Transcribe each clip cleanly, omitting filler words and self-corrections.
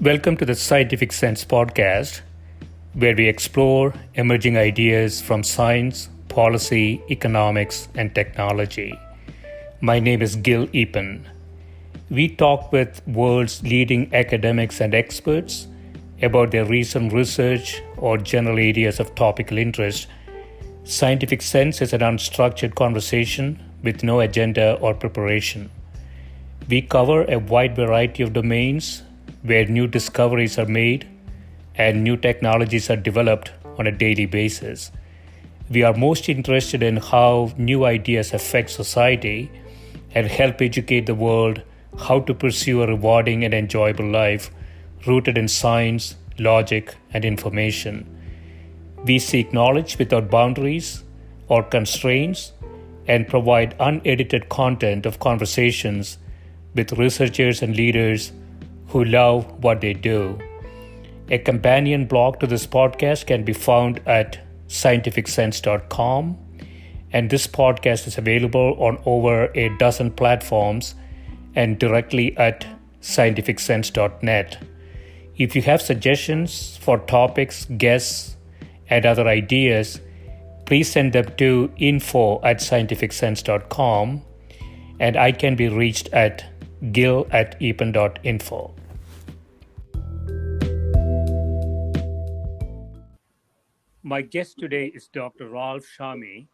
Welcome to the Scientific Sense podcast, where we explore emerging ideas from science, policy, economics, and technology. My name is Gill Eapen. We talk with world's leading academics and experts about their recent research or general areas of topical interest. Scientific Sense is an unstructured conversation with no agenda or preparation. We cover a wide variety of domains where new discoveries are made and new technologies are developed on a daily basis. We are most interested in how new ideas affect society and help educate the world how to pursue a rewarding and enjoyable life rooted in science, logic, and information. We seek knowledge without boundaries or constraints and provide unedited content of conversations with researchers and leaders who love what they do. A companion blog to this podcast can be found at scientificsense.com, and this podcast is available on over a dozen platforms and directly at scientificsense.net. If you have suggestions for topics, guests, and other ideas, please send them to info@scientificsense.com, and I can be reached at gill@eapen.info. My guest today is Dr. Chami,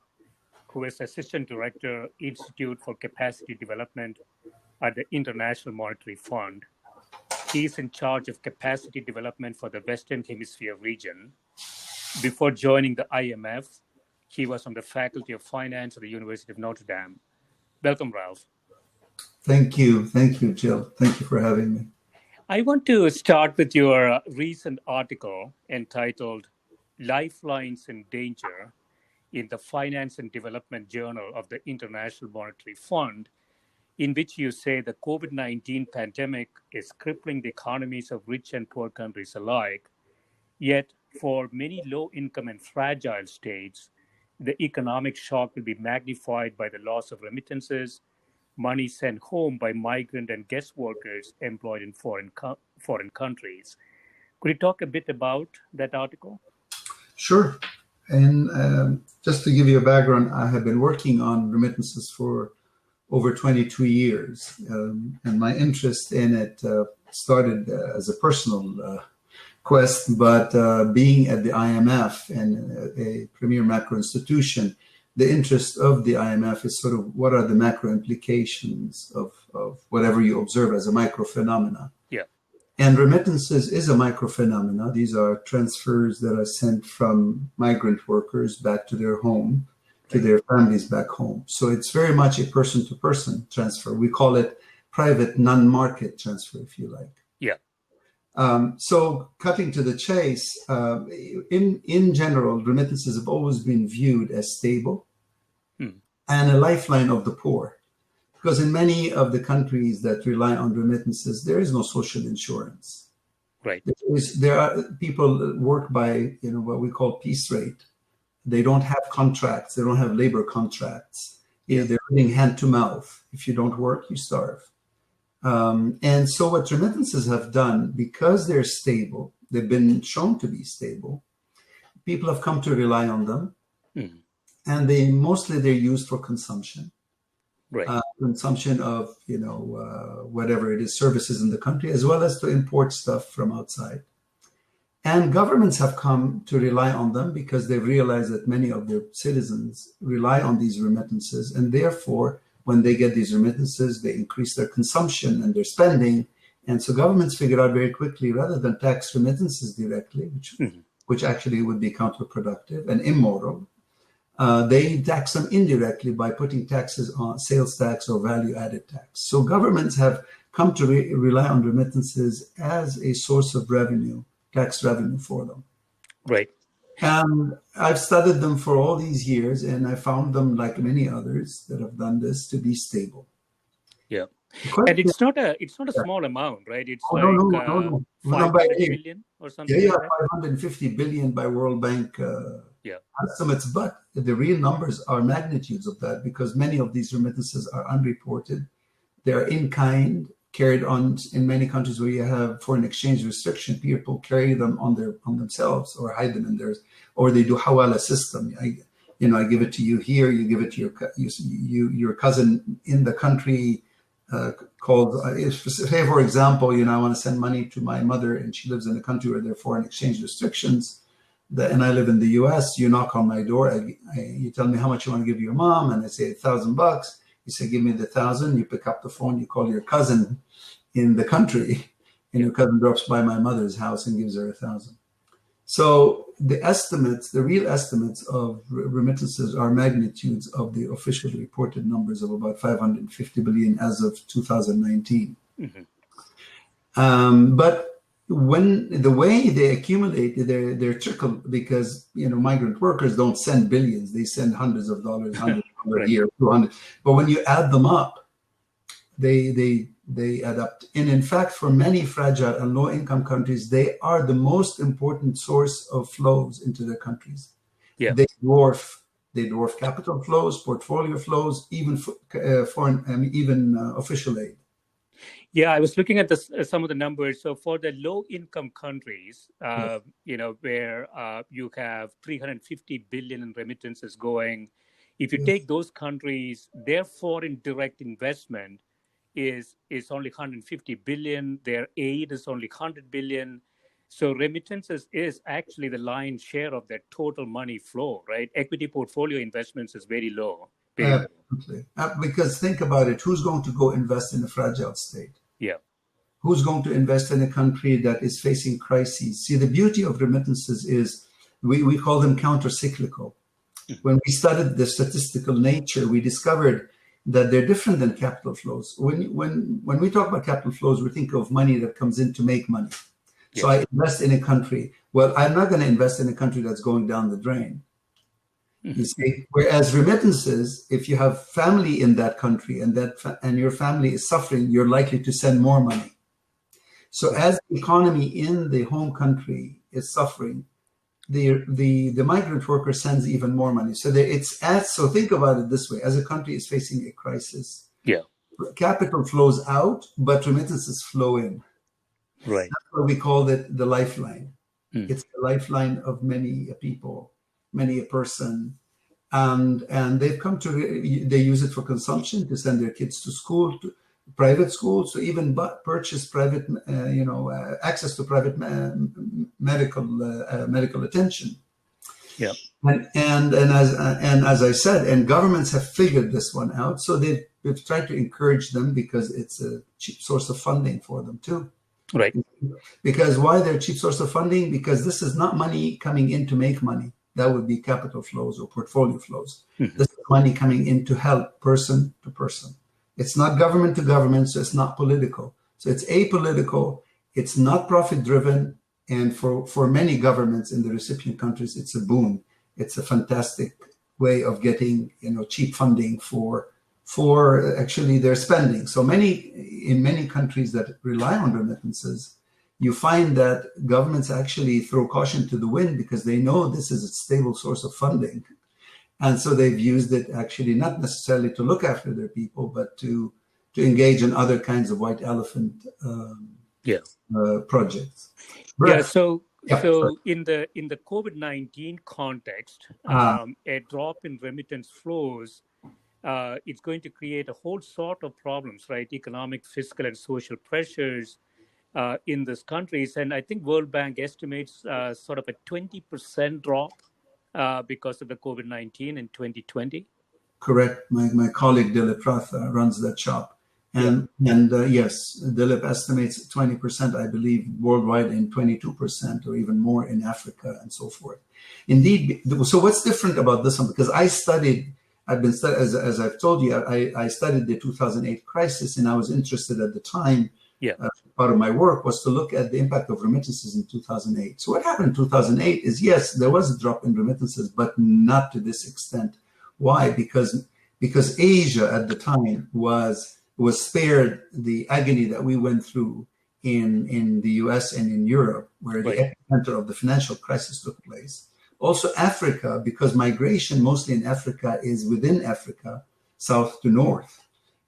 who is Assistant Director, Institute for Capacity Development at the International Monetary Fund. He is in charge of capacity development for the Western Hemisphere Region. Before joining the IMF, he was on the Faculty of Finance at the University of Notre Dame. Welcome, Ralph. Thank you. Thank you, Jill. Thank you for having me. I want to start with your recent article entitled Lifelines in Danger in the Finance and Development Journal of the International Monetary Fund, in which you say the COVID-19 pandemic is crippling the economies of rich and poor countries alike. Yet, for many low-income and fragile states, the economic shock will be magnified by the loss of remittances, money sent home by migrant and guest workers employed in foreign countries. Could you talk a bit about that article? Sure. And just to give you a background, I have been working on remittances for over 22 years. And my interest in it started as a personal quest, but being at the IMF and a premier macro institution, the interest of the IMF is sort of what are the macro implications of whatever you observe as a micro phenomena. Yeah. And remittances is a micro phenomena. These are transfers that are sent from migrant workers back to their home, to their families back home. So it's very much a person-to-person transfer. We call it private non-market transfer, if you like. Yeah. So cutting to the chase, in general, remittances have always been viewed as stable and a lifeline of the poor. Because in many of the countries that rely on remittances, there is no social insurance. Right. There are people work by what we call piece rate. They don't have contracts. They don't have labor contracts. Yeah, they're living hand to mouth. If you don't work, you starve. And so what remittances have done, because they're stable, they've been shown to be stable, people have come to rely on them. And they're used for consumption. Right. Consumption of, whatever it is, services in the country, as well as to import stuff from outside. And governments have come to rely on them because they realize that many of their citizens rely on these remittances. And therefore, when they get these remittances, they increase their consumption and their spending. And so governments figure out very quickly, rather than tax remittances directly, which actually would be counterproductive and immoral, they tax them indirectly by putting taxes on sales tax or value-added tax. So governments have come to rely on remittances as a source of revenue, tax revenue for them. Right. And I've studied them for all these years, and I found them, like many others that have done this, to be stable. Yeah. And it's not a small amount, right? It's no. 500 billion or something. Yeah, 550 billion by World Bank estimates, but the real numbers are magnitudes of that, because many of these remittances are unreported. They're in kind. carried on in many countries where you have foreign exchange restriction. People carry them on themselves or hide them in theirs, or they do hawala system. I give it to you here, you give it to your cousin in the country. Called, say for example, I want to send money to my mother and she lives in a country where there are foreign exchange restrictions, and I live in the US. You knock on my door, you tell me how much you want to give your mom, and I say $1,000. You say, give me the 1,000. You pick up the phone, you call your cousin in the country, and your cousin drops by my mother's house and gives her 1,000. So the real estimates of remittances are magnitudes of the officially reported numbers of about 550 billion as of 2019. Mm-hmm. But when the way they accumulate, they're trickled because migrant workers don't send billions; they send hundreds of dollars, $100 a year, 200. But when you add them up, they add up. And in fact, for many fragile and low-income countries, they are the most important source of flows into their countries. Yeah. They dwarf capital flows, portfolio flows, even foreign, even official aid. Yeah, I was looking at some of the numbers. So for the low-income countries, where you have 350 billion in remittances going, if you take those countries, their foreign direct investment is only 150 billion. Their aid is only 100 billion. So remittances is actually the lion's share of their total money flow, right? Equity portfolio investments is very low. Absolutely. Because think about it, who's going to go invest in a fragile state? Yeah. Who's going to invest in a country that is facing crises? See, the beauty of remittances is we call them counter-cyclical. Mm-hmm. When we studied the statistical nature, we discovered that they're different than capital flows. When we talk about capital flows, we think of money that comes in to make money. Yeah. So I invest in a country. Well, I'm not going to invest in a country that's going down the drain. Mm-hmm. You see, whereas remittances, if you have family in that country and your family is suffering, you're likely to send more money. So as the economy in the home country is suffering, the migrant worker sends even more money. So so think about it this way: as a country is facing a crisis, capital flows out, but remittances flow in. Right. That's why we called it the lifeline. Mm. It's the lifeline of many people, many a person, and they've come they use it for consumption, to send their kids to school, to private schools, to even purchase private, access to private medical attention. Yeah. And as I said, and governments have figured this one out, so they've tried to encourage them because it's a cheap source of funding for them too. Right. Because why they're a cheap source of funding? Because this is not money coming in to make money. That would be capital flows or portfolio flows. Mm-hmm. This is money coming in to help person to person. It's not government to government, so it's not political. So it's apolitical, it's not profit driven, and for many governments in the recipient countries, it's a boon. It's a fantastic way of getting cheap funding for actually their spending. So in many countries that rely on remittances, you find that governments actually throw caution to the wind because they know this is a stable source of funding. And so they've used it actually not necessarily to look after their people, but to engage in other kinds of white elephant projects. Yeah. So in the COVID-19 context, a drop in remittance flows, it's going to create a whole sort of problems, right? Economic, fiscal, and social pressures in these countries. And I think World Bank estimates sort of a 20% drop because of the COVID-19 in 2020. Correct. My colleague Dilip Rath runs that shop. And yes, Dilip estimates 20%, I believe, worldwide, and 22% or even more in Africa and so forth. Indeed. So what's different about this one? Because as I've told you, I studied the 2008 crisis, and I was interested at the time. Part of my work was to look at the impact of remittances in 2008. So what happened in 2008 is, yes, there was a drop in remittances, but not to this extent. Why? Because Asia at the time was spared the agony that we went through in the US and in Europe, where the epicenter of the financial crisis took place. Also Africa, because migration mostly in Africa is within Africa, south to north.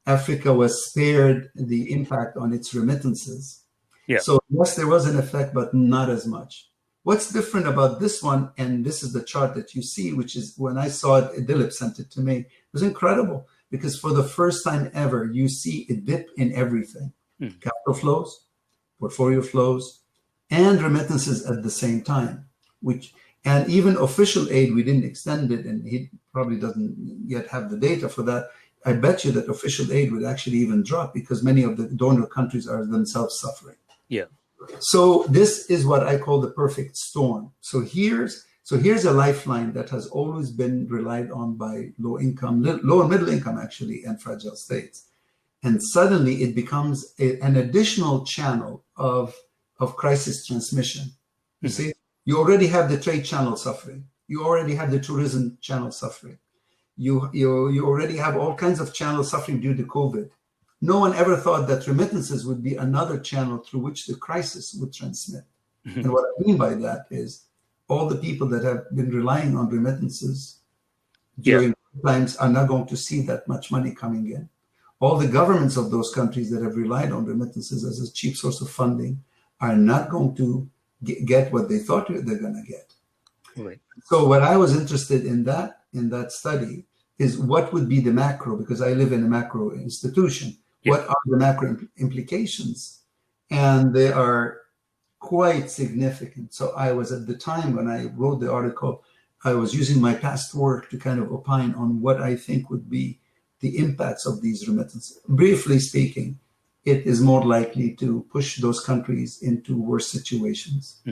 Africa was spared the impact on its remittances. Yeah. So yes, there was an effect, but not as much. What's different about this one, and this is the chart that you see, which is when I saw it, Dilip sent it to me, it was incredible because for the first time ever, you see a dip in everything. Capital flows, portfolio flows, and remittances at the same time, and even official aid, we didn't extend it, and he probably doesn't yet have the data for that. I bet you that official aid would actually even drop because many of the donor countries are themselves suffering. Yeah. So this is what I call the perfect storm. So here's a lifeline that has always been relied on by low and middle income actually, and fragile states. And suddenly it becomes an additional channel of crisis transmission. You see, you already have the trade channel suffering. You already have the tourism channel suffering. You already have all kinds of channels suffering due to COVID. No one ever thought that remittances would be another channel through which the crisis would transmit. And what I mean by that is all the people that have been relying on remittances during times are not going to see that much money coming in. All the governments of those countries that have relied on remittances as a cheap source of funding are not going to get what they thought they're going to get. Right. So what I was interested in that study is what would be the macro, because I live in a macro institution. What are the macro implications? And they are quite significant. So I was, at the time when I wrote the article, I was using my past work to kind of opine on what I think would be the impacts of these remittances. Briefly speaking, it is more likely to push those countries into worse situations.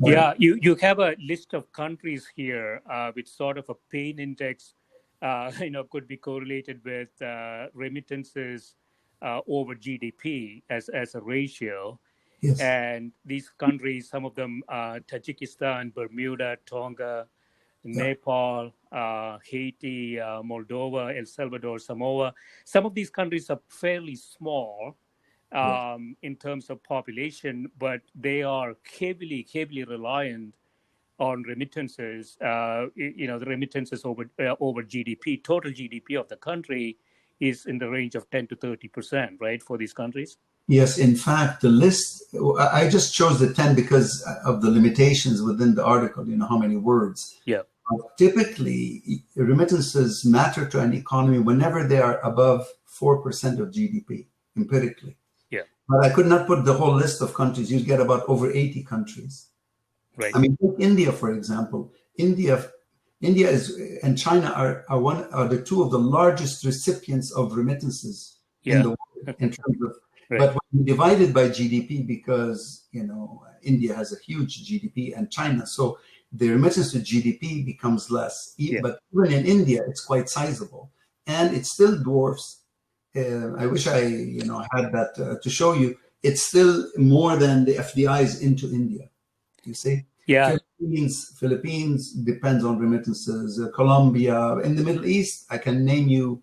Yeah, you have a list of countries here with sort of a pain index, could be correlated with remittances over GDP as a ratio. Yes. And these countries, some of them, Tajikistan, Bermuda, Tonga, Nepal, Haiti, Moldova, El Salvador, Samoa. Some of these countries are fairly small in terms of population, but they are heavily reliant on remittances. The remittances over GDP, total GDP of the country is in the range of 10 to 30%, right, for these countries? Yes, in fact, the list, I just chose the 10 because of the limitations within the article, how many words. Yeah. Typically, remittances matter to an economy whenever they are above 4% of GDP, empirically. Yeah. But I could not put the whole list of countries. You'd get about over 80 countries. Right. I mean, take India, for example. India is and China are the two of the largest recipients of remittances in the world in terms of. Right. But when you divide it by GDP, because India has a huge GDP and China, so the remittance to GDP becomes less. But even in India, it's quite sizable, and it still dwarfs. I wish I had that to show you. It's still more than the FDIs into India. You see. Yeah. Philippines depends on remittances. Colombia, in the Middle East, I can name you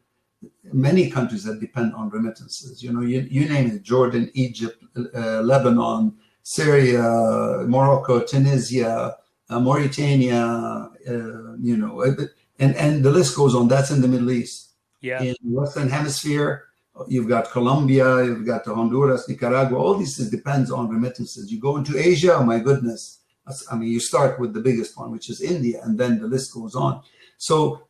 many countries that depend on remittances. You name it: Jordan, Egypt, Lebanon, Syria, Morocco, Tunisia, Mauritania. And the list goes on. That's in the Middle East. Yeah. In Western Hemisphere, you've got Colombia, you've got Honduras, Nicaragua. All these depends on remittances. You go into Asia, oh my goodness. I mean, you start with the biggest one, which is India, and then the list goes on. So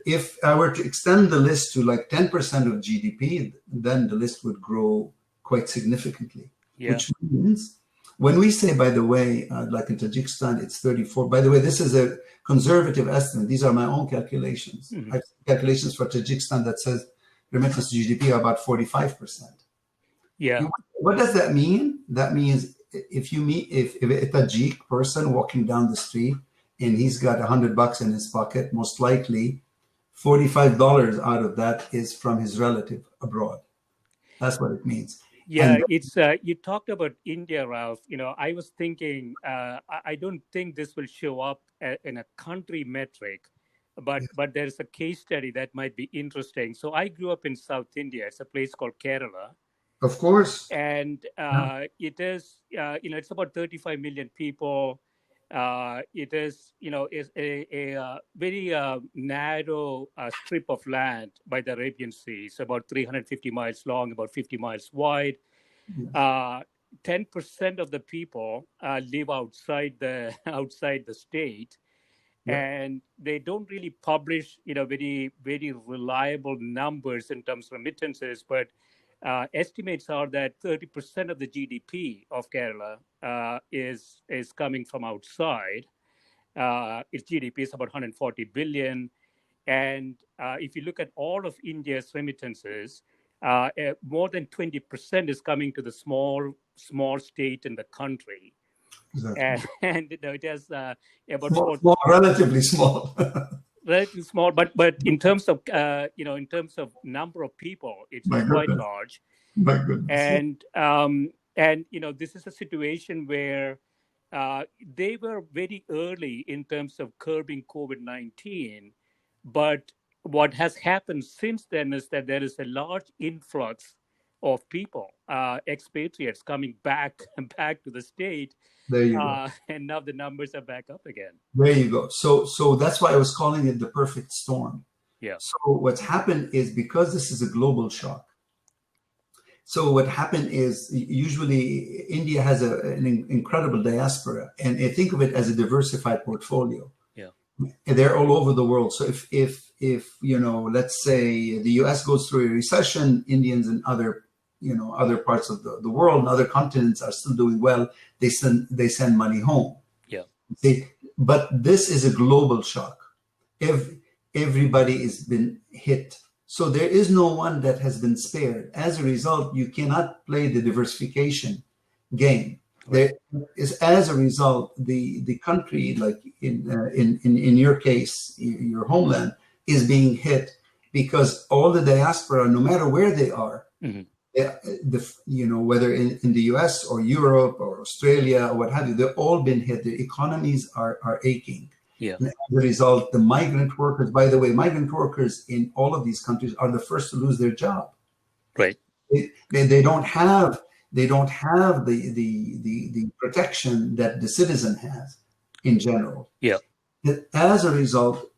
if I were to extend the list to like 10% of GDP, then the list would grow quite significantly. Yeah. Which means when we say, by the way, like in Tajikistan, it's 34. By the way, this is a conservative estimate. These are my own calculations. I have calculations for Tajikistan that says remittance to GDP are about 45%. Yeah. What does that mean? That means if a Tajik person walking down the street and he's got $100 in his pocket, most likely $45 out of that is from his relative abroad. That's what it means. Yeah, and it's you talked about India, Ralph. I was thinking I don't think this will show up in a country metric, but there's a case study that might be interesting. So I grew up in South India. It's a place called Kerala. Of course. And it is, it's about 35 million people. it is a very narrow strip of land by the Arabian Sea. It's about 350 miles long, about 50 miles wide. Yes. Uh, 10% of the people live outside the outside the state, Yeah. and they don't really publish very very reliable numbers in terms of remittances, but estimates are that 30% of the GDP of Kerala is coming from outside. Its GDP is about 140 billion, and if you look at all of India's remittances, more than 20% is coming to the small state in the country. Exactly. And it has about Small, four small, relatively small. relatively small, but in terms of in terms of number of people, My it's quite goodness. large. My goodness. Yeah. And this is a situation where they were very early in terms of curbing COVID-19, but what has happened since then is that there is a large influx of people, expatriates coming back back to the state, There you go. and now the numbers are back up again. There you go. So that's why I was calling it the perfect storm. Yeah. So what's happened is, because this is a global shock. So what happened is, usually India has an incredible diaspora, and I think of it as a diversified portfolio. Yeah. And they're all over the world. So if let's say the US goes through a recession, Indians in other parts of the world and other continents are still doing well. They send money home. Yeah. But this is a global shock. Everybody has been hit. So there is no one that has been spared. As a result, you cannot play the diversification game. There is, as a result, the country, like in your case, your homeland, is being hit, because all the diaspora, no matter where they are, Mm-hmm. Whether in the US or Europe or Australia or what have you, they've all been hit. The economies are aching. Yeah. And as a result, the migrant workers, by the way, migrant workers in all of these countries are the first to lose their job. Right. They don't have the protection that the citizen has in general. Yeah. As a result,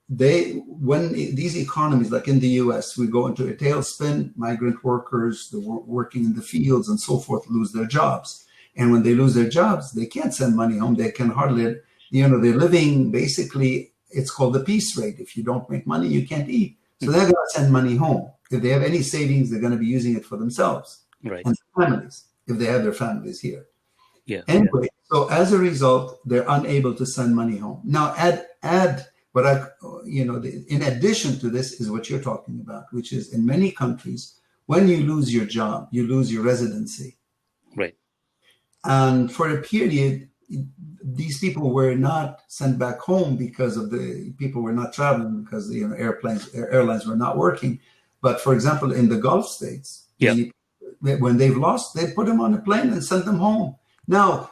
when these economies, like in the US, we go into a tailspin, migrant workers, the working in the fields and so forth, lose their jobs. And when they lose their jobs, they can't send money home. They can hardly, they're living basically, it's called the peace rate. If you don't make money, you can't eat. So they're going to send money home. If they have any savings, they're going to be using it for themselves, right, and families, if they have their families here. Yeah. Anyway, so as a result, they're unable to send money home. Now, add what in addition to this is what you're talking about, which is, in many countries, when you lose your job, you lose your residency. Right. And for a period, these people were not sent back home because of the people were not traveling, because the airlines were not working. But for example, in the Gulf states, Yeah. when they've lost, they put them on a plane and send them home. Now,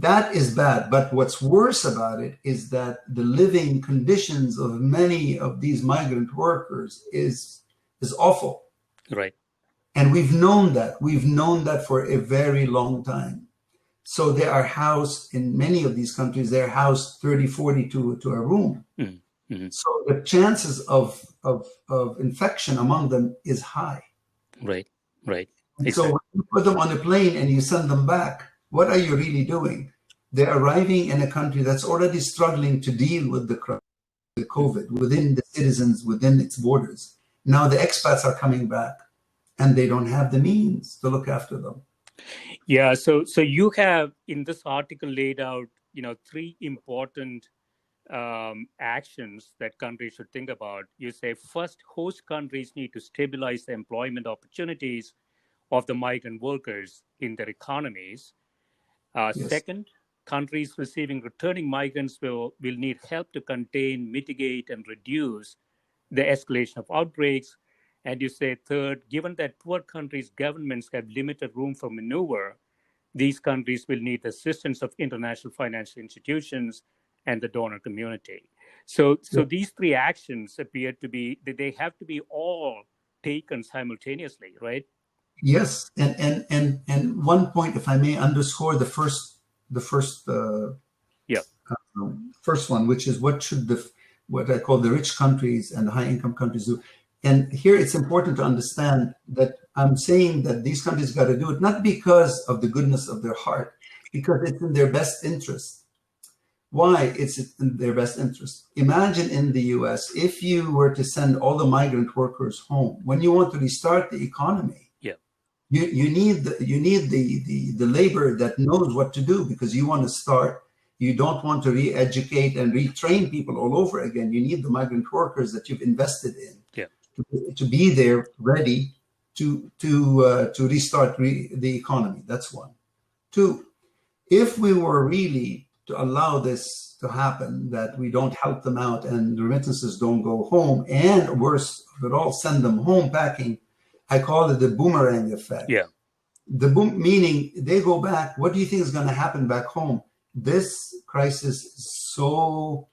that is bad. But what's worse about it is that the living conditions of many of these migrant workers is awful. Right. And we've known that. We've known that for a very long time. So they are housed, in many of these countries, they're housed 30, 40 to a room. Mm-hmm. So the chances of infection among them is high. Right. Right. And Exactly. so when you put them on a plane and you send them back, what are you really doing? They're arriving in a country that's already struggling to deal with the COVID within the citizens, within its borders. Now the expats are coming back, and they don't have the means to look after them. Yeah. So you have in this article laid out, 3 important actions that countries should think about. You say, first, host countries need to stabilize the employment opportunities of the migrant workers in their economies. Yes. Second, countries receiving returning migrants will need help to contain, mitigate, and reduce the escalation of outbreaks. And you say, third, given that poor countries' governments have limited room for maneuver, these countries will need the assistance of international financial institutions and the donor community. So these 3 actions appear to be, they have to be all taken simultaneously, right? Yes, and one point, if I may underscore the first First one, which is what I call the rich countries and the high income countries do. And here it's important to understand that I'm saying that these countries got to do it not because of the goodness of their heart, because it's in their best interest. Why it's in their best interest? Imagine in the US, if you were to send all the migrant workers home, when you want to restart the economy, you need the labor that knows what to do, because you want to start. You don't want to re-educate and retrain people all over again. You need the migrant workers that you've invested in to be there, ready to restart the economy. That's one. Two, if we were really to allow this to happen, that we don't help them out and the remittances don't go home, and worse of it all, send them home packing, I call it the boomerang effect. Yeah. The boom, meaning they go back. What do you think is going to happen back home? This crisis is so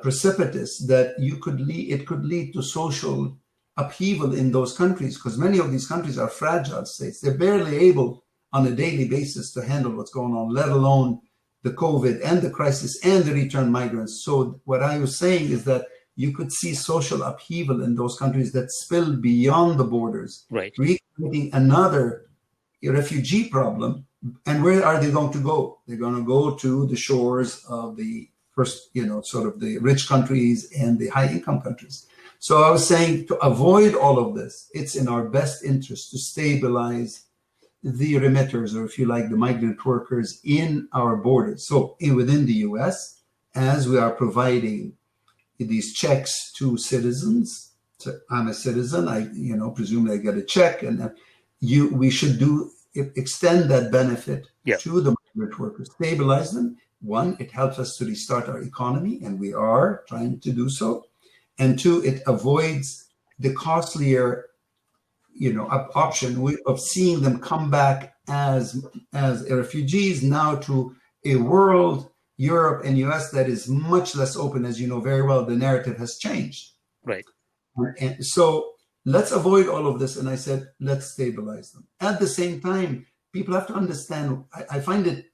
precipitous that it could lead to social upheaval in those countries, because many of these countries are fragile states. They're barely able on a daily basis to handle what's going on, let alone the COVID and the crisis and the return migrants. So what I was saying is that you could see social upheaval in those countries that spill beyond the borders, recreating another refugee problem. And where are they going to go? They're going to go to the shores of the first, sort of the rich countries and the high income countries. So I was saying, to avoid all of this, it's in our best interest to stabilize the remitters, or if you like, the migrant workers in our borders. So within the US, as we are providing these checks to citizens, so I'm a citizen, presumably I get a check, and we should extend that benefit to the migrant workers, stabilize them. One, it helps us to restart our economy, and we are trying to do so. And two, it avoids the costlier, option of seeing them come back as refugees now to a world, Europe and US, that is much less open. As you know very well, the narrative has changed. Right. And so let's avoid all of this. And I said, let's stabilize them. At the same time, people have to understand, I find it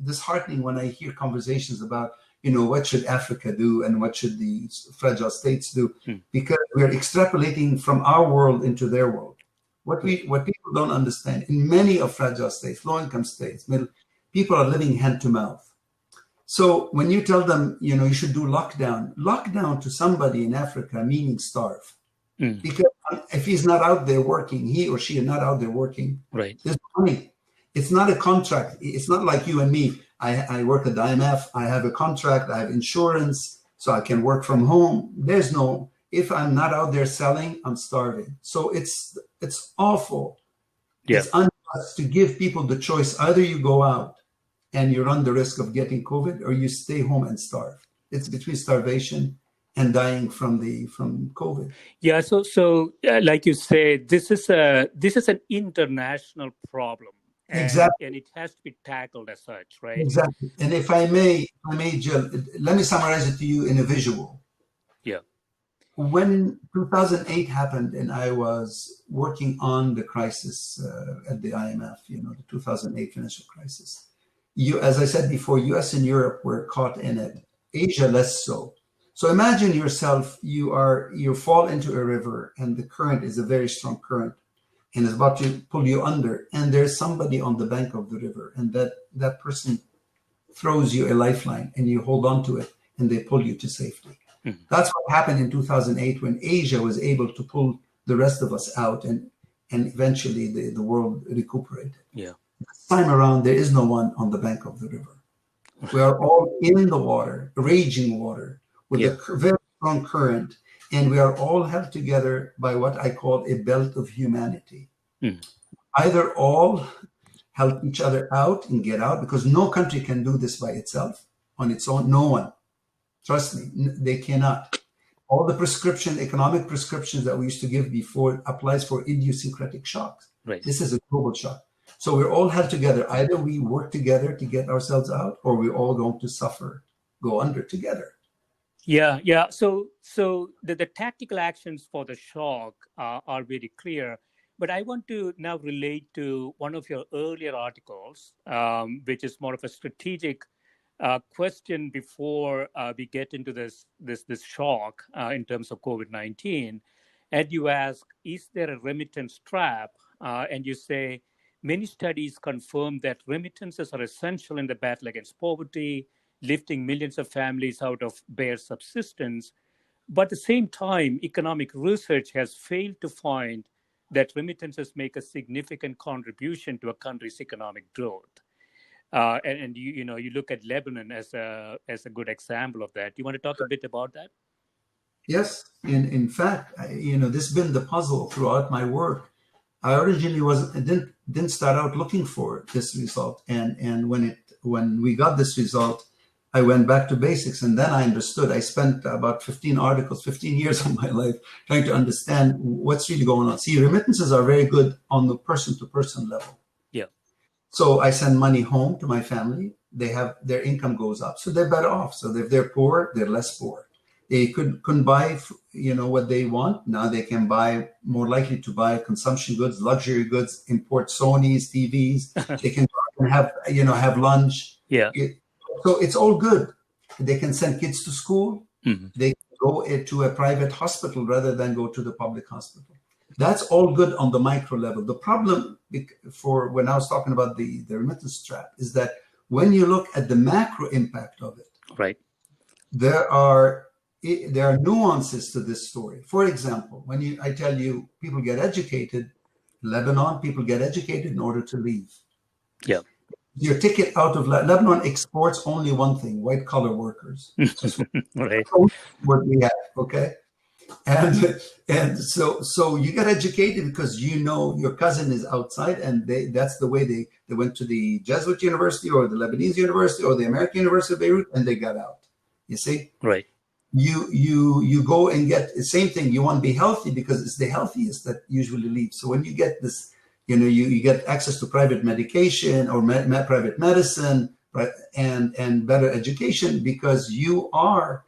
disheartening when I hear conversations about, what should Africa do and what should the fragile states do? Because we're extrapolating from our world into their world. What people don't understand, in many of fragile states, low-income states, people are living hand to mouth. So when you tell them, you should do lockdown to somebody in Africa, meaning starve. Because if he's not out there working, he or she is not out there working, there's money. It's not a contract. It's not like you and me. I work at the IMF. I have a contract. I have insurance, so I can work from home. If I'm not out there selling, I'm starving. So it's awful. Yeah. It's unjust to give people the choice. Either you go out and you run the risk of getting COVID, or you stay home and starve. It's between starvation and dying from COVID. Yeah. So like you said, this is an international problem. Exactly. And it has to be tackled as such, right? Exactly. And if I may, Jill, let me summarize it to you in a visual. Yeah. When 2008 happened and I was working on the crisis at the IMF, the 2008 financial crisis, as I said before, US and Europe were caught in it, Asia less so. So imagine yourself, you fall into a river and the current is a very strong current and is about to pull you under, and there's somebody on the bank of the river, and that person throws you a lifeline and you hold on to it and they pull you to safety. Mm-hmm. That's what happened in 2008 when Asia was able to pull the rest of us out, and eventually the world recuperated. Yeah. This time around, there is no one on the bank of the river. We are all in the water, raging water, with a very strong current, and we are all held together by what I call a belt of humanity. Mm. Either all help each other out and get out, because no country can do this by itself, on its own. No one. Trust me, they cannot. All the economic prescriptions that we used to give before applies for idiosyncratic shocks. Right. This is a global shock. So we're all held together. Either we work together to get ourselves out, or we're all going to suffer, go under together. Yeah. So the tactical actions for the shock are very clear. But I want to now relate to one of your earlier articles, which is more of a strategic Question before we get into this shock in terms of COVID-19, and you ask, is there a remittance trap? And you say, many studies confirm that remittances are essential in the battle against poverty, lifting millions of families out of bare subsistence. But at the same time, economic research has failed to find that remittances make a significant contribution to a country's economic growth. And you look at Lebanon as a good example of that. You want to talk a bit about that? Yes, in fact, this has been the puzzle throughout my work. I originally didn't start out looking for this result, and when we got this result, I went back to basics, and then I understood. I spent about 15 years of my life trying to understand what's really going on. See, remittances are very good on the person-to-person level. Yeah. So I send money home to my family. Their income goes up, so they're better off. So if they're poor, they're less poor. They couldn't buy, what they want. Now they can buy, more likely to buy consumption goods, luxury goods, import Sonys, TVs. They can have lunch. Yeah. So it's all good. They can send kids to school. Mm-hmm. They can go to a private hospital rather than go to the public hospital. That's all good on the micro level. The problem for when I was talking about the remittance trap is that when you look at the macro impact of it, right, there are nuances to this story. For example, when I tell you people get educated, Lebanon, people get educated in order to leave. Yeah. Your ticket out of Lebanon exports only one thing: white collar workers. Right. What we have, okay? And so you get educated because your cousin is outside, and that's the way they went to the Jesuit University or the Lebanese University or the American University of Beirut, and they got out. You see? Right. You go and get the same thing. You want to be healthy because it's the healthiest that usually leave. So when you get this, you get access to private medication or private medicine, right, and better education because you are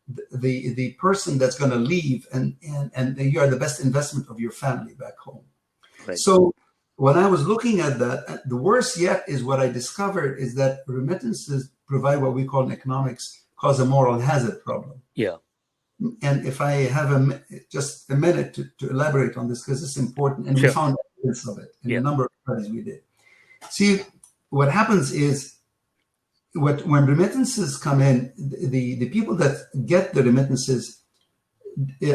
the person that's going to leave, and you are the best investment of your family back home. Right. So when I was looking at that, the worst yet is what I discovered is that remittances provide what we call in economics cause a moral hazard problem. Yeah. And if I have just a minute to elaborate on this, because it's important, and sure. We found evidence of it in a number of studies we did. See, what happens is when remittances come in, the people that get the remittances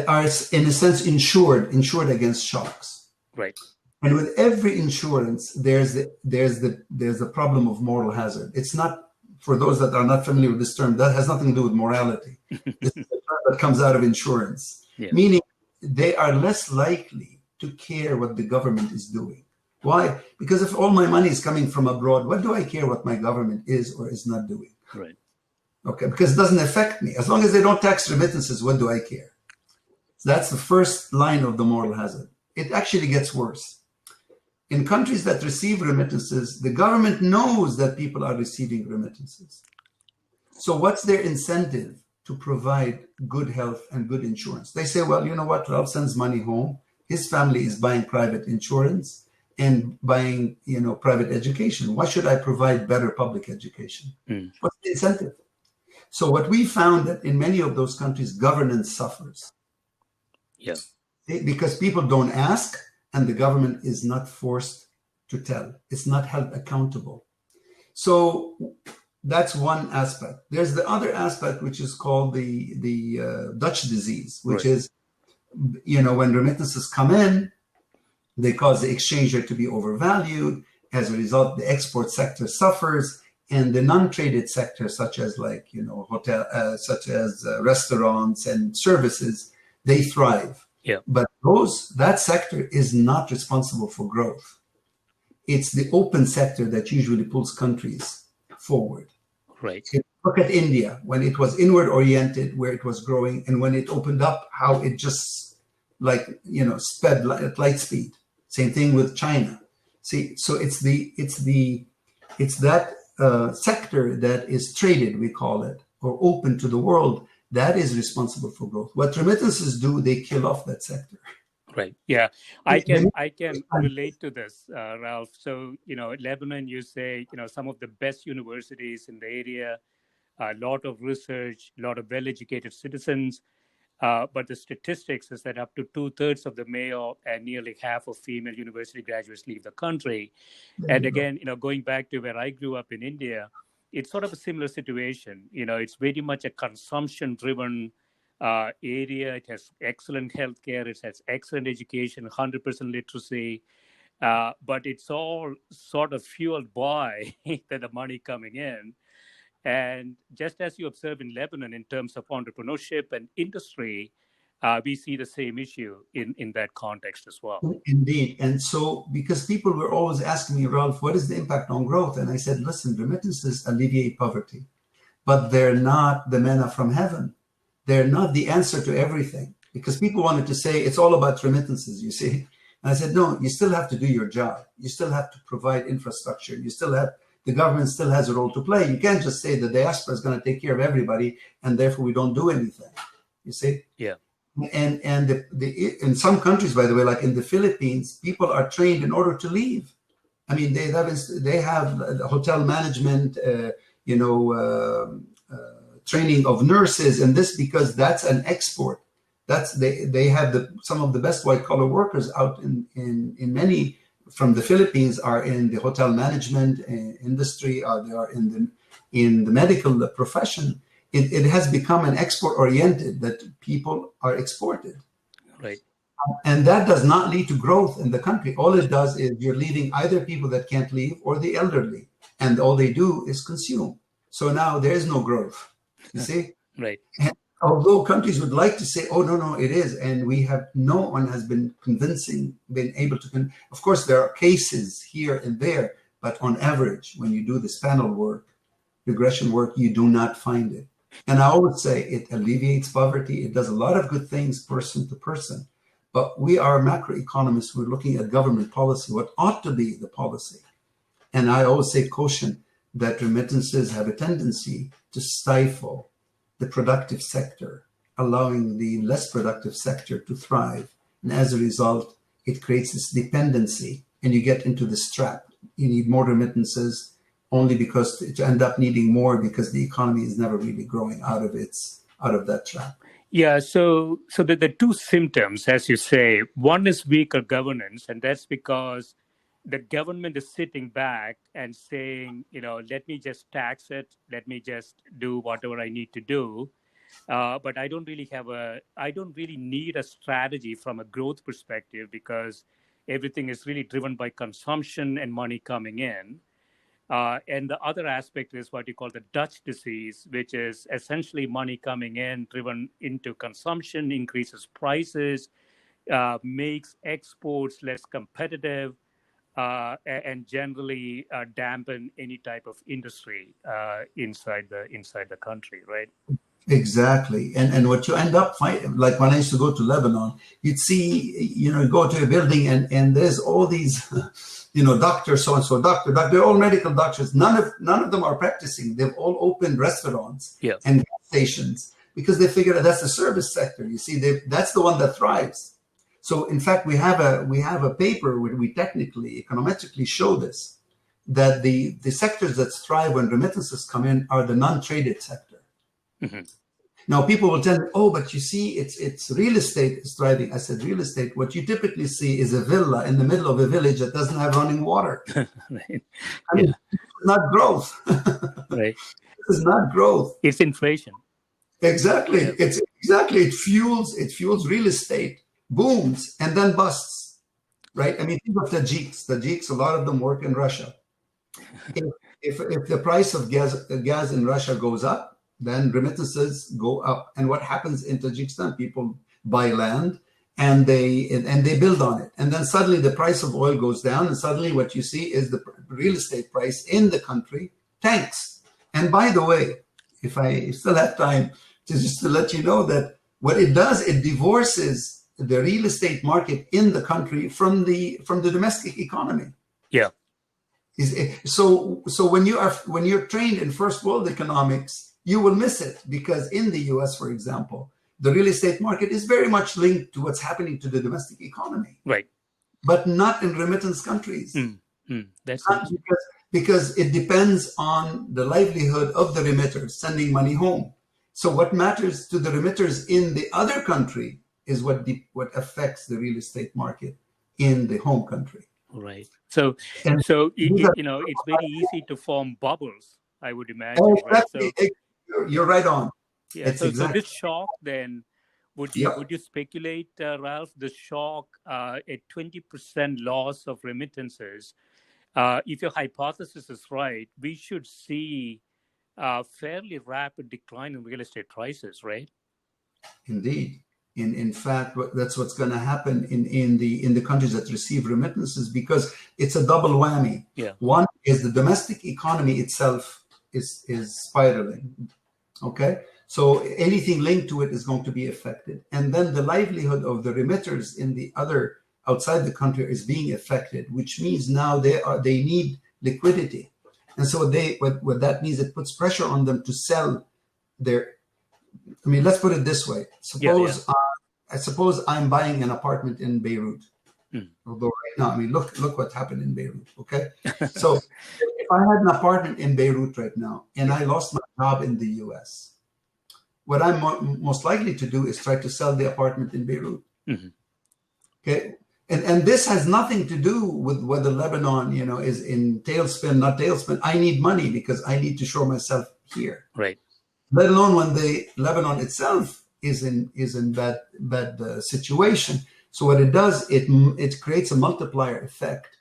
are in a sense insured against shocks. Right. And with every insurance, there's the problem of moral hazard. It's not, for those that are not familiar with this term, that has nothing to do with morality. This is a term that comes out of insurance, meaning they are less likely to care what the government is doing. Why? Because if all my money is coming from abroad, what do I care what my government is or is not doing? Right. Okay, because it doesn't affect me. As long as they don't tax remittances, what do I care? So that's the first line of the moral hazard. It actually gets worse. In countries that receive remittances, the government knows that people are receiving remittances. So what's their incentive to provide good health and good insurance? They say, well, you know what? Ralph sends money home. His family is buying private insurance and buying, private education. Why should I provide better public education? What's the incentive? So what we found that in many of those countries, governance suffers. Yeah. Because people don't ask, and the government is not forced to tell. It's not held accountable. So that's one aspect. There's the other aspect, which is called the Dutch disease, which is, when remittances come in, they cause the exchange rate to be overvalued. As a result, the export sector suffers, and the non-traded sector, such as restaurants and services, they thrive. Yeah. But that sector is not responsible for growth. It's the open sector that usually pulls countries forward. Right. Look at India, when it was inward oriented, where it was growing, and when it opened up, how it just sped at light speed. Same thing with China. See, so it's that sector that is traded, we call it, or open to the world, that is responsible for growth. What remittances do, they kill off that sector. Right. Yeah, I can relate to this, Ralph. So, Lebanon, you say, some of the best universities in the area a lot of research, a lot of well-educated citizens. But the statistics is that up to 2/3 of the male and nearly half of female university graduates leave the country. There And you go. again, going back to where I grew up in India, it's sort of a similar situation. It's very much a consumption-driven area. It has excellent healthcare. It has excellent education, 100% literacy. But it's all sort of fueled by the money coming in. And just as you observe in Lebanon in terms of entrepreneurship and industry, we see the same issue in that context as well. Indeed. And so, because people were always asking me, Ralph, what is the impact on growth? And I said, listen, remittances alleviate poverty, but they're not the manna from heaven. They're not the answer to everything, because people wanted to say it's all about remittances, you see. And I said, no, you still have to do your job. You still have to provide infrastructure. The government still has a role to play. You can't just say the diaspora is going to take care of everybody and therefore we don't do anything. You see? Yeah. And in some countries, by the way, like in the Philippines, people are trained in order to leave. I mean, they have hotel management, training of nurses, and this because that's an export. They have some of the best white collar workers out in many from the Philippines are in the hotel management industry, or they are in the medical profession. It has become an export oriented, that people are exported. Right. And that does not lead to growth in the country. All it does is you're leaving either people that can't leave or the elderly, and all they do is consume. So now there is no growth, you see? Right. And although countries would like to say, oh, no, it is. And no one has been able to, of course, there are cases here and there, but on average, when you do this panel work, regression work, you do not find it. And I always say it alleviates poverty. It does a lot of good things person to person. But we are macroeconomists. We're looking at government policy, what ought to be the policy. And I always say caution that remittances have a tendency to stifle the productive sector, allowing the less productive sector to thrive. And as a result, it creates this dependency, and you get into this trap. You need more remittances only because to end up needing more because the economy is never really growing out of that trap. Yeah, so the two symptoms, as you say, one is weaker governance, and that's because the government is sitting back and saying, let me just tax it, let me just do whatever I need to do. But I don't really need a strategy from a growth perspective, because everything is really driven by consumption and money coming in. And the other aspect is what you call the Dutch disease, which is essentially money coming in, driven into consumption, increases prices, makes exports less competitive, and generally dampen any type of industry inside the country, right? Exactly. And what you end up finding, like when I used to go to Lebanon, you'd see, you go to a building and there's all these, doctors, so-and-so, doctor, they're all medical doctors. None of them are practicing. They've all opened restaurants and gas stations because they figure that's the service sector. You see, that's the one that thrives. So in fact, we have a paper where we technically, econometrically show this, that the sectors that thrive when remittances come in are the non-traded sector. Mm-hmm. Now people will tell me, oh, but you see, it's real estate is thriving. I said, real estate, what you typically see is a villa in the middle of a village that doesn't have running water. Right. I mean, it's not growth. Right. This is not growth. It's inflation. Exactly. Yeah. It fuels real estate, booms and then busts. Right? I mean, think of Tajiks, a lot of them work in Russia. If the price of gas in Russia goes up, then remittances go up. And what happens in Tajikistan? People buy land and they build on it. And then suddenly the price of oil goes down, and suddenly what you see is the real estate price in the country tanks. And by the way, if I still have time, just to let you know that what it does, it divorces the real estate market in the country from the domestic economy. Yeah. So when you're trained in first world economics, you will miss it, because in the US, for example, the real estate market is very much linked to what's happening to the domestic economy. Right. But not in remittance countries. That's not because it depends on the livelihood of the remitters sending money home. So what matters to the remitters in the other country is what affects the real estate market in the home country. Right. So, And it's very easy to form bubbles, I would imagine, right? exactly, So, you're right on. yeah. It's So exactly. this shock, then, would you Yep. would you speculate, Ralph, the shock, a 20% loss of remittances? If your hypothesis is right, we should see a fairly rapid decline in real estate prices, right? Indeed. In fact, that's what's going to happen in the countries that receive remittances, because it's a double whammy. Yeah. One is the domestic economy itself is spiraling. Okay, so anything linked to it is going to be affected, and then the livelihood of the remitters in the other outside the country is being affected, which means now they need liquidity, and so what that means, it puts pressure on them to sell their. I mean, let's put it this way. Suppose I'm buying an apartment in Beirut. Although right now, I mean, look what happened in Beirut. Okay, so if I had an apartment in Beirut right now and I lost my job in the U.S., what I'm most likely to do is try to sell the apartment in Beirut. Okay, and this has nothing to do with whether Lebanon, is in tailspin, not tailspin. I need money because I need to show myself here. Right. Let alone when the Lebanon itself is in bad situation. So what it does, it creates a multiplier effect,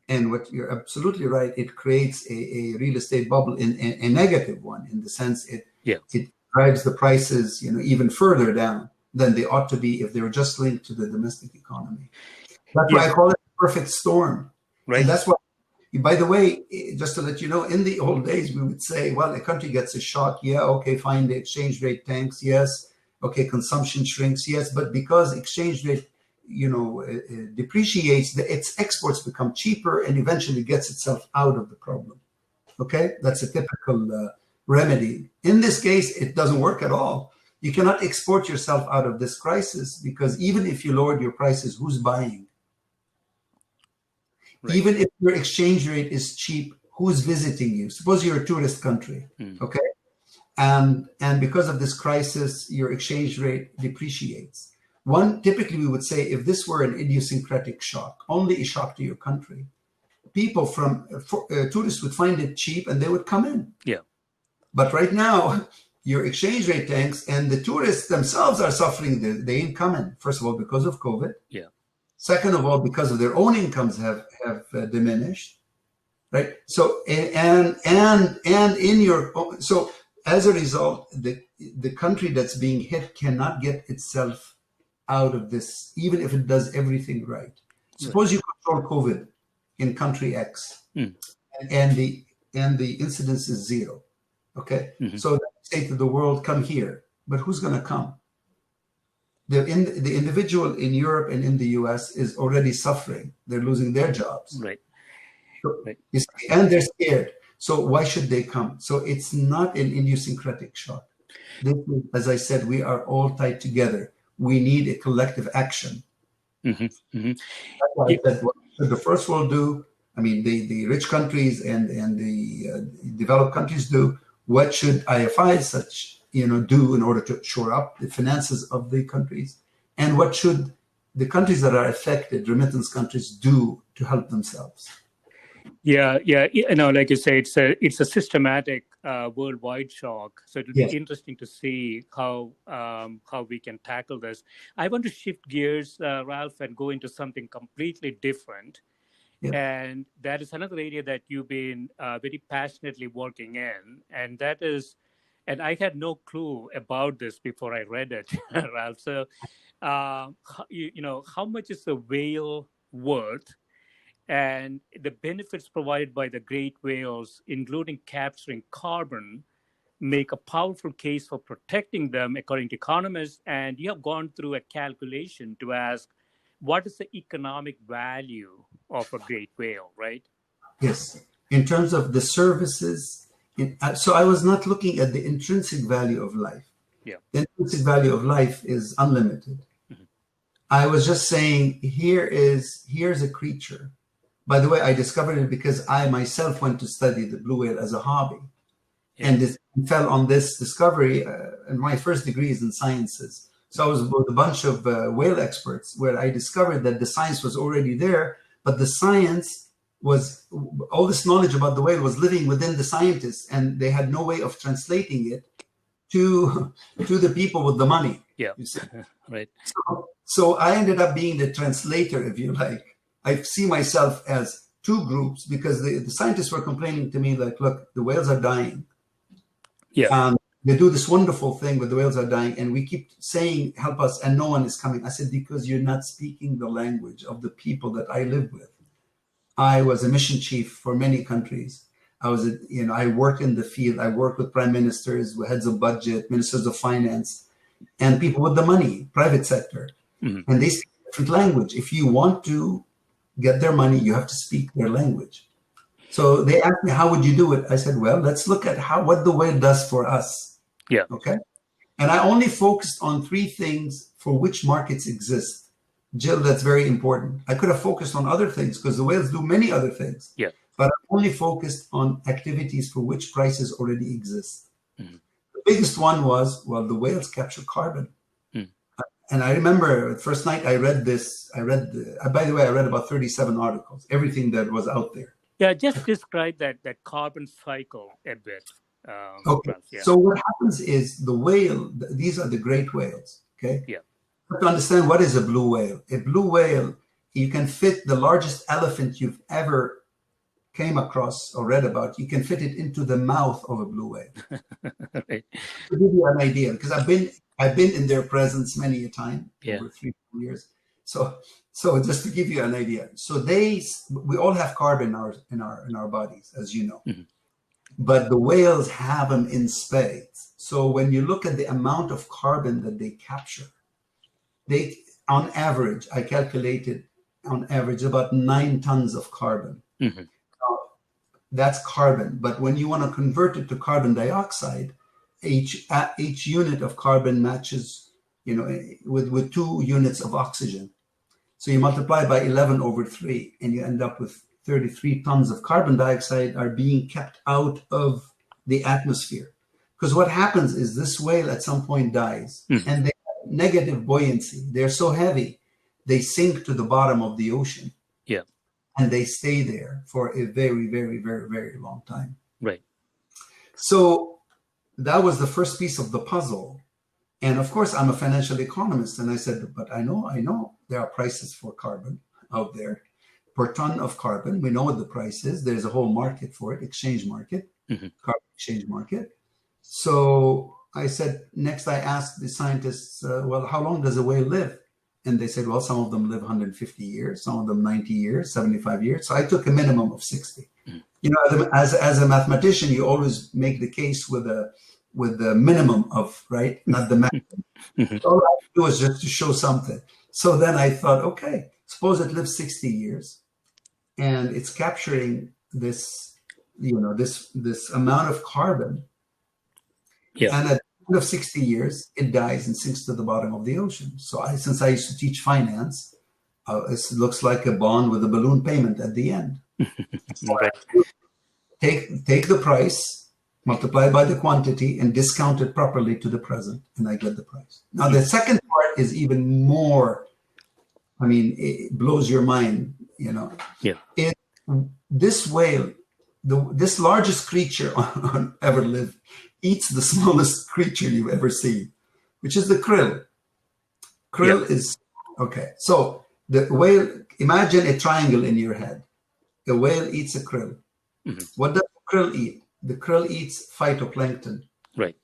and what you're absolutely right, it creates a real estate bubble, in a negative one, in the sense it drives the prices even further down than they ought to be if they were just linked to the domestic economy. That's why I call it a perfect storm, right. And that's why. By the way, just to let you know, in the old days, we would say, well, a country gets a shock. Yeah, okay, fine. The exchange rate tanks. Yes. Okay, consumption shrinks. Yes. But because exchange rate, depreciates, its exports become cheaper and eventually gets itself out of the problem. Okay, that's a typical remedy. In this case, it doesn't work at all. You cannot export yourself out of this crisis, because even if you lowered your prices, who's buying? Right. Even if your exchange rate is cheap, who's visiting you? Suppose you're a tourist country, okay? And because of this crisis, your exchange rate depreciates. Typically we would say, if this were an idiosyncratic shock, only a shock to your country, people tourists would find it cheap and they would come in. Yeah. But right now, your exchange rate tanks and the tourists themselves are suffering. They ain't coming, first of all, because of COVID. Yeah. Second of all, because of their own incomes have diminished, right? So and so as a result, the country that's being hit cannot get itself out of this, even if it does everything right. Suppose you control COVID in country X, and the incidence is zero, okay? So say to the world, come here, but who's going to come? The individual in Europe and in the US is already suffering. They're losing their jobs. Right. So, you see, and they're scared. So why should they come? So it's not an idiosyncratic shock. As I said, we are all tied together. We need a collective action. That's why I said, what should the first world do? I mean, the rich countries and the developed countries do. What should IFIs do in order to shore up the finances of the countries? And what should the countries that are affected, remittance countries, do to help themselves? Yeah. Like you say, it's a systematic worldwide shock. So it'll be interesting to see how we can tackle this. I want to shift gears, Ralph, and go into something completely different. Yeah. And that is another area that you've been very passionately working in, and that is. And I had no clue about this before I read it, Ralph. So, how much is a whale worth, and the benefits provided by the great whales, including capturing carbon, make a powerful case for protecting them, according to economists. And you have gone through a calculation to ask, what is the economic value of a great whale, right? Yes. In terms of the services. So I was not looking at the intrinsic value of life. Yeah. The intrinsic value of life is unlimited. I was just saying, here's a creature By the way, I discovered it because I myself went to study the blue whale as a hobby, and this fell on this discovery. And my first degree is in sciences, so I was with a bunch of whale experts, where I discovered that the science was already there, but the science was, all this knowledge about the whale was living within the scientists, and they had no way of translating it to the people with the money. Yeah, you see? right. So I ended up being the translator, if you like. I see myself as two groups, because the scientists were complaining to me, like, look, the whales are dying. Yeah. And they do this wonderful thing, but the whales are dying, and we keep saying, help us, and no one is coming. I said, because you're not speaking the language of the people that I live with. I was a mission chief for many countries. I worked in the field. I worked with prime ministers, with heads of budget, ministers of finance, and people with the money, private sector. Mm-hmm. And they speak a different language. If you want to get their money, you have to speak their language. So they asked me, how would you do it? I said, well, let's look at what the whale does for us. Yeah. Okay. And I only focused on three things for which markets exist. Gill, that's very important. I could have focused on other things, because the whales do many other things. Yeah. But I only focused on activities for which prices already exist. Mm-hmm. The biggest one was, well, the whales capture carbon. And I remember the first night I read this, by the way, I read about 37 articles, everything that was out there. Yeah, just describe that carbon cycle a bit. Okay. Yeah. So what happens is the whale, these are the great whales, okay? Yeah. But to understand what is a blue whale, you can fit the largest elephant you've ever came across or read about, you can fit it into the mouth of a blue whale. Right. To give you an idea, because I've been in their presence many a time, over 3 years. So just to give you an idea, so we all have carbon in our bodies, as you know, mm-hmm. But the whales have them in spades. So when you look at the amount of carbon that they capture, on average, I calculated on average about 9 tons of carbon. Mm-hmm. That's carbon, but when you want to convert it to carbon dioxide, each unit of carbon matches, with 2 units of oxygen. So you multiply by 11 over 3, and you end up with 33 tons of carbon dioxide are being kept out of the atmosphere. Because what happens is this whale at some point dies, mm-hmm. and they have negative buoyancy. They're so heavy, they sink to the bottom of the ocean. Yeah. And they stay there for a very, very, very, very long time. Right. So that was the first piece of the puzzle. And of course, I'm a financial economist. And I said, but I know there are prices for carbon out there per ton of carbon. We know what the price is. There's a whole market for it, exchange market, mm-hmm. carbon exchange market. So I said, next I asked the scientists, well, how long does a whale live? And they said, well, some of them live 150 years, some of them 90 years, 75 years. So I took a minimum of 60. Mm-hmm. As a mathematician, you always make the case with the minimum of, right? Not the maximum. Mm-hmm. All I had to do was just to show something. So then I thought, okay, suppose it lives 60 years and it's capturing this, this amount of carbon. Yeah. And at the end of 60 years, it dies and sinks to the bottom of the ocean. So since I used to teach finance, it looks like a bond with a balloon payment at the end. So take the price, multiply by the quantity, and discount it properly to the present, and I get the price. Now, the second part is even more, it blows your mind, Yeah. This whale, this largest creature on ever lived, eats the smallest creature you've ever seen, which is the krill. Krill is, okay. So the whale, imagine a triangle in your head. A whale eats a krill. Mm-hmm. What does the krill eat? The krill eats phytoplankton. Right.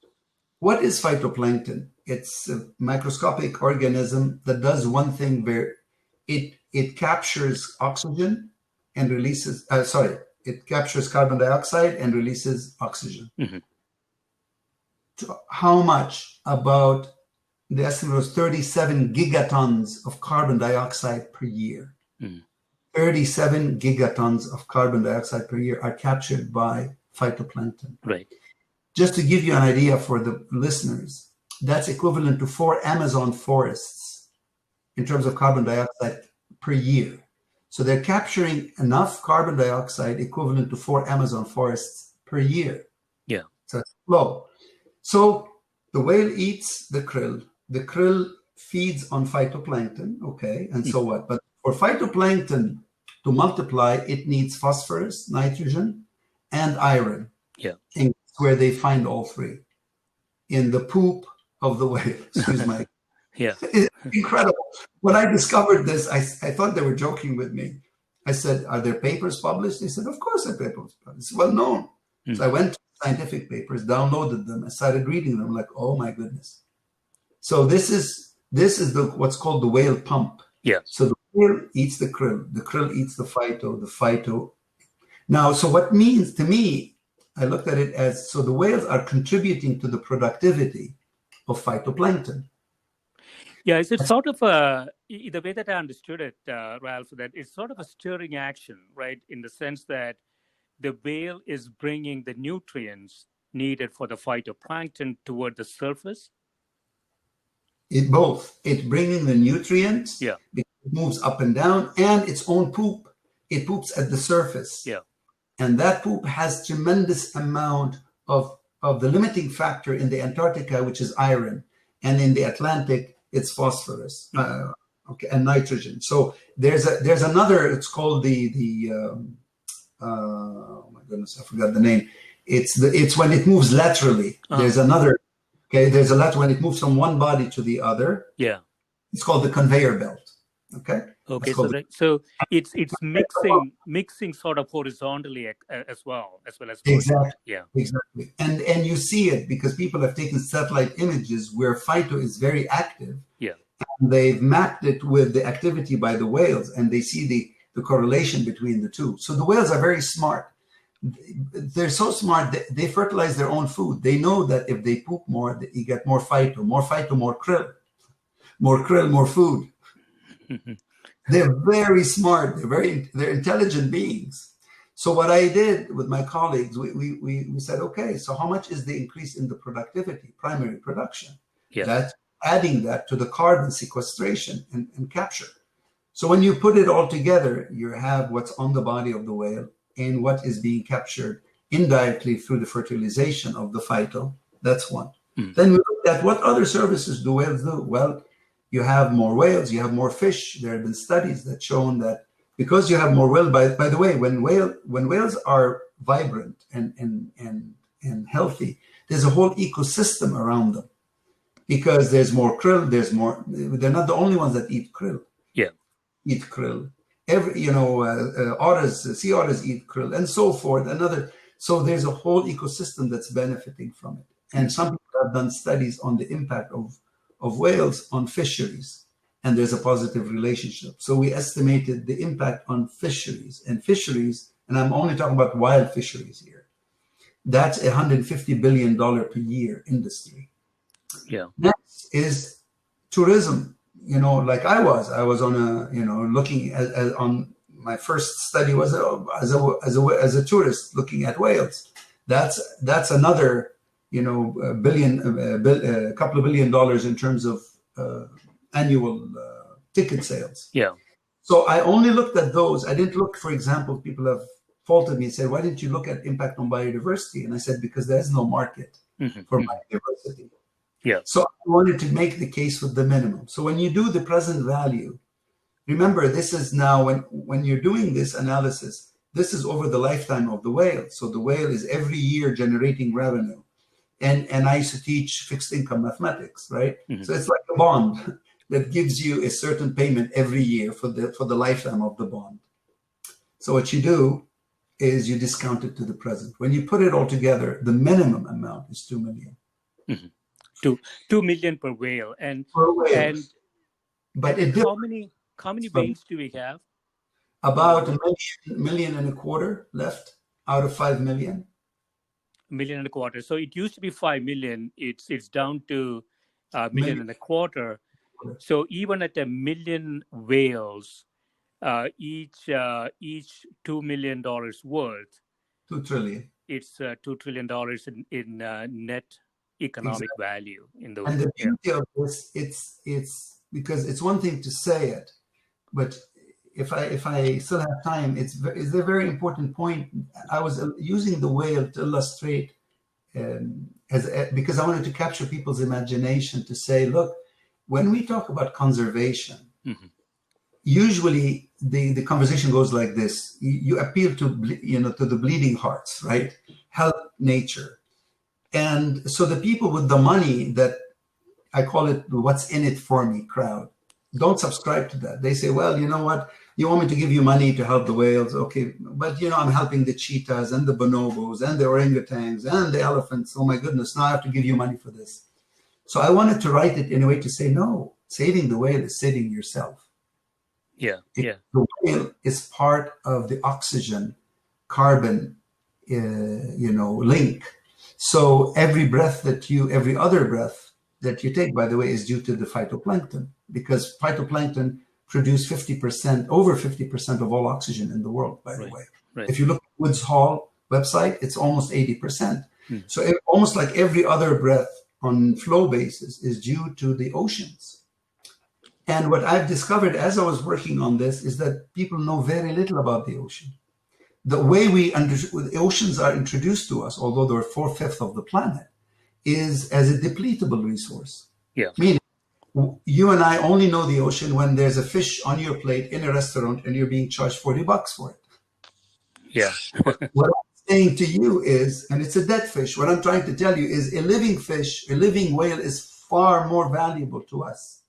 What is phytoplankton? It's a microscopic organism that does one thing where it captures oxygen and releases, it captures carbon dioxide and releases oxygen. Mm-hmm. How much? About, the estimate was 37 gigatons of carbon dioxide per year. Mm-hmm. 37 gigatons of carbon dioxide per year are captured by phytoplankton. Right. Just to give you an idea for the listeners, that's equivalent to 4 Amazon forests in terms of carbon dioxide per year. So they're capturing enough carbon dioxide equivalent to 4 Amazon forests per year. Yeah. So it's low. So the whale eats the krill. The krill feeds on phytoplankton, okay, and so what? But for phytoplankton to multiply, it needs phosphorus, nitrogen, and iron. Yeah. And where they find all three in the poop of the whale. Excuse my. Yeah. It's incredible. When I discovered this, I thought they were joking with me. I said, "Are there papers published?" They said, "Of course, there are papers published. It's well known." So I went to scientific papers, downloaded them, and started reading them. Like, oh my goodness! So this is what's called the whale pump. Yeah. So the whale eats the krill eats the phyto. Now, so what means to me, I looked at it as, so the whales are contributing to the productivity of phytoplankton. Yeah, it's sort of the way that I understood it, Ralph, that it's sort of a stirring action, right? In the sense that the whale is bringing the nutrients needed for the phytoplankton toward the surface. It's bringing the nutrients. Yeah. It moves up and down, and its own poop. It poops at the surface. Yeah. And that poop has tremendous amount of the limiting factor in the Antarctica, which is iron, and in the Atlantic, it's phosphorus, and nitrogen. So there's another. It's called oh my goodness, I forgot the name. It's when it moves laterally. There's another. Okay, there's a lateral when it moves from one body to the other. Yeah. It's called the conveyor belt. Okay. Okay, so it's mixing sort of horizontally as well as exactly. Yeah, exactly. And you see it because people have taken satellite images where phyto is very active. Yeah, and they've mapped it with the activity by the whales, and they see the correlation between the two. So the whales are very smart. They're so smart that they fertilize their own food. They know that if they poop more, you get more phyto, more krill, more food. They're very smart. They're intelligent beings. So what I did with my colleagues, we said, okay, so how much is the increase in the productivity, primary production? Yeah. That's adding that to the carbon sequestration and capture. So when you put it all together, you have what's on the body of the whale and what is being captured indirectly through the fertilization of the phyto. That's one. Then we looked at what other services do whales do? Well, you have more whales, you have more fish. There have been studies that shown that because you have more whales, by the way, when whales are vibrant and healthy, there's a whole ecosystem around them. Because there's more krill, they're not the only ones that eat krill. Yeah. Eat krill. Sea otters eat krill and so forth. So there's a whole ecosystem that's benefiting from it. And some people have done studies on the impact of whales on fisheries, and there's a positive relationship. So we estimated the impact on fisheries, and I'm only talking about wild fisheries here. That's $150 billion per year industry. Yeah. Next is tourism. Like I was on looking at on my first study was as a tourist looking at whales. That's another a couple of $1 billion in terms of annual ticket sales. Yeah. So I only looked at those. I didn't look, for example, people have faulted me and said, why didn't you look at impact on biodiversity? And I said, because there's no market for biodiversity. Yeah. So I wanted to make the case with the minimum. So when you do the present value, remember, this is now when you're doing this analysis, this is over the lifetime of the whale. So the whale is every year generating revenue. And I used to teach fixed income mathematics, right? So it's like a bond that gives you a certain payment every year for the lifetime of the bond. So what you do is you discount it to the present. When you put it all together, the minimum amount is 2 million. 2 million per whale. And but how many whales do we have? About a million and a quarter left out of 5 million. $1.25 million. So it used to be 5 million. It's down to $1.25 million. So even at 1 million whales, each $2 million worth. 2 trillion. It's $2 trillion in net economic value in those. And the beauty of this, it's because it's one thing to say it, but if I still have time, it's a very important point. I was using the whale to illustrate because I wanted to capture people's imagination to say, look, when we talk about conservation, usually the conversation goes like this: you appeal to to the bleeding hearts, right? Help nature, and so the people with the money, that I call it the "what's in it for me" crowd, don't subscribe to that. They say, well, you know what? You want me to give you money to help the whales, okay? But I'm helping the cheetahs and the bonobos and the orangutans and the elephants. Oh my goodness! Now I have to give you money for this. So I wanted to write it in a way to say, no, saving the whale is saving yourself. Yeah. The whale is part of the oxygen carbon, link. So every other breath that you take, by the way, is due to the phytoplankton, because phytoplankton produce over 50% of all oxygen in the world, by the way. Right. If you look at Woods Hole website, it's almost 80%. So almost like every other breath on flow basis is due to the oceans. And what I've discovered as I was working on this is that people know very little about the ocean. The way the oceans are introduced to us, although they're 4/5 of the planet, is as a depletable resource. Yeah. Meaning, you and I only know the ocean when there's a fish on your plate in a restaurant and you're being charged $40 for it. Yeah. What I'm saying to you is, and it's a dead fish, what I'm trying to tell you is a living fish, a living whale is far more valuable to us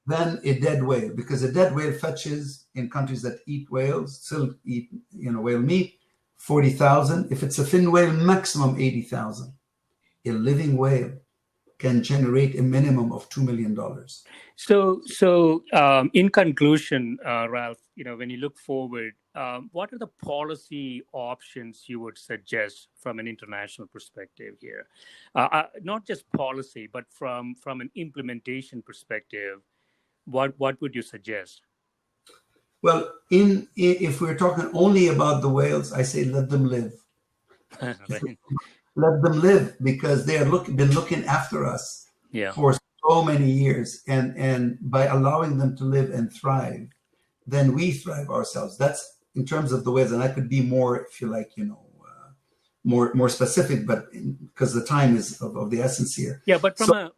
than a dead whale, because a dead whale fetches, in countries that eat whales, still eat whale meat, 40,000. If it's a fin whale, maximum 80,000. A living whale can generate a minimum of $2 million. So in conclusion, Ralph, when you look forward, what are the policy options you would suggest from an international perspective here? Not just policy, but from an implementation perspective, what would you suggest? Well, if we're talking only about the whales, I say let them live. Right. Let them live, because they have been looking after us for so many years, and by allowing them to live and thrive, then we thrive ourselves. That's in terms of the whales, and I could be more, if you like, more specific, but because the time is of the essence here. Yeah, but the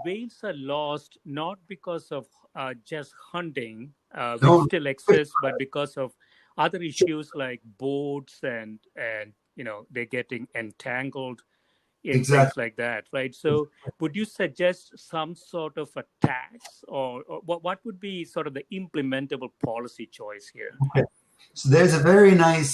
whales are lost not because of just hunting, which still exists, but because of other issues like boats and they're getting entangled in things like that, right? So would you suggest some sort of a tax, or what would be sort of the implementable policy choice here? Okay. So there's a very nice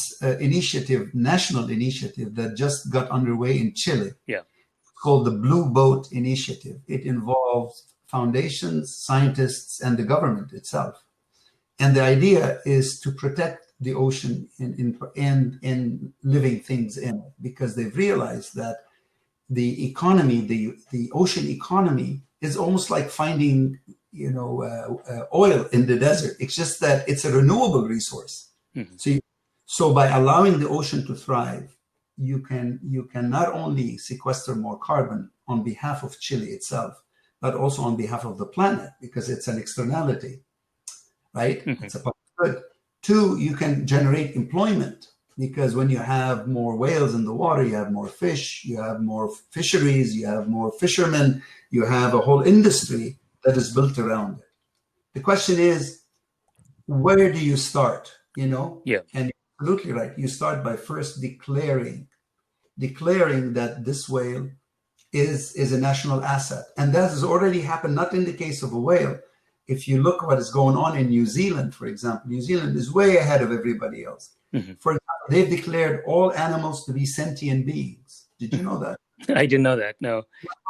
national initiative that just got underway in Chile. Yeah. It's called the Blue Boat Initiative. It involves foundations, scientists, and the government itself. And the idea is to protect the ocean and living things in it, because they've realized that the economy, the ocean economy, is almost like finding oil in the desert. It's just that it's a renewable resource. So by allowing the ocean to thrive, you can not only sequester more carbon on behalf of Chile itself, but also on behalf of the planet, because it's an externality, right? It's a public good. 2, you can generate employment, because when you have more whales in the water, you have more fish, you have more fisheries, you have more fishermen, you have a whole industry that is built around it. The question is, where do you start? Yeah. And you're absolutely right. You start by first declaring that this whale is a national asset. And that has already happened, not in the case of a whale. If you look at what is going on in New Zealand, for example, New Zealand is way ahead of everybody else. For example, they've declared all animals to be sentient beings. Did you know that? I didn't know that, no.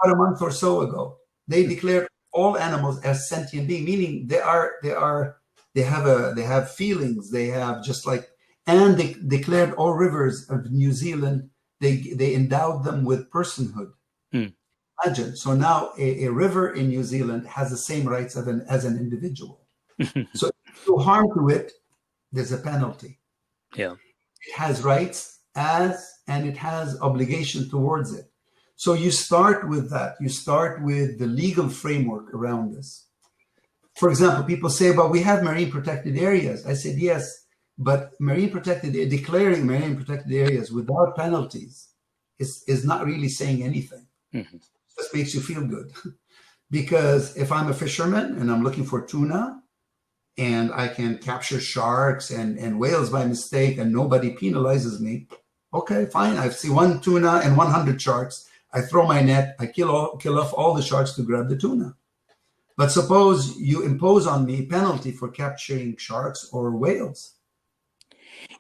About a month or so ago, they declared all animals as sentient beings, meaning they have feelings, they have and they declared all rivers of New Zealand, they endowed them with personhood. Imagine, so now a river in New Zealand has the same rights as an individual. So if you do harm to it, there's a penalty. Yeah. It has rights and it has obligation towards it. So you start with that. You start with the legal framework around this. For example, people say, "But we have marine protected areas." I said, "Yes, but declaring marine protected areas without penalties is not really saying anything. Mm-hmm. It just makes you feel good." Because if I'm a fisherman and I'm looking for tuna and I can capture sharks and whales by mistake and nobody penalizes me, okay, fine. I see one tuna and 100 sharks. I throw my net, I kill off all the sharks to grab the tuna. But suppose you impose on me penalty for capturing sharks or whales.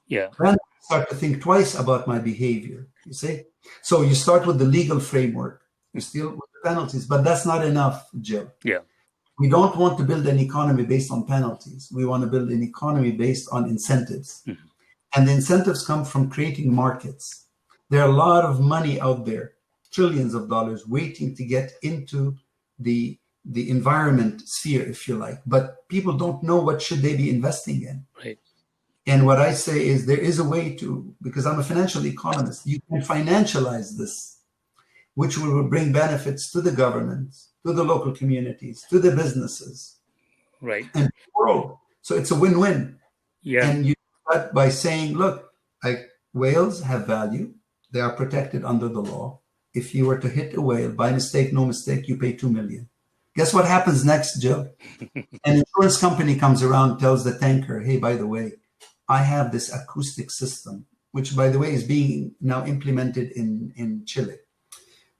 Yeah. Then I start to think twice about my behavior, you see? So you start with the legal framework, you still with the penalties, but that's not enough, Jill. Yeah. We don't want to build an economy based on penalties. We want to build an economy based on incentives. Mm-hmm. And the incentives come from creating markets. There are a lot of money out there, trillions of dollars waiting to get into the environment sphere, if you like. But people don't know what should they be investing in. Right. And what I say is there is a way to, because I'm a financial economist, you can financialize this, which will bring benefits to the governments, to the local communities, to the businesses, Right. and the world. So it's a win-win. Yeah. And you start by saying, look, whales have value. They are protected under the law. If you were to hit a whale by mistake, no mistake, you pay $2 million. Guess what happens next, Jill? An insurance company comes around, tells the tanker, hey, by the way, I have this acoustic system, which, by the way, is being now implemented in Chile.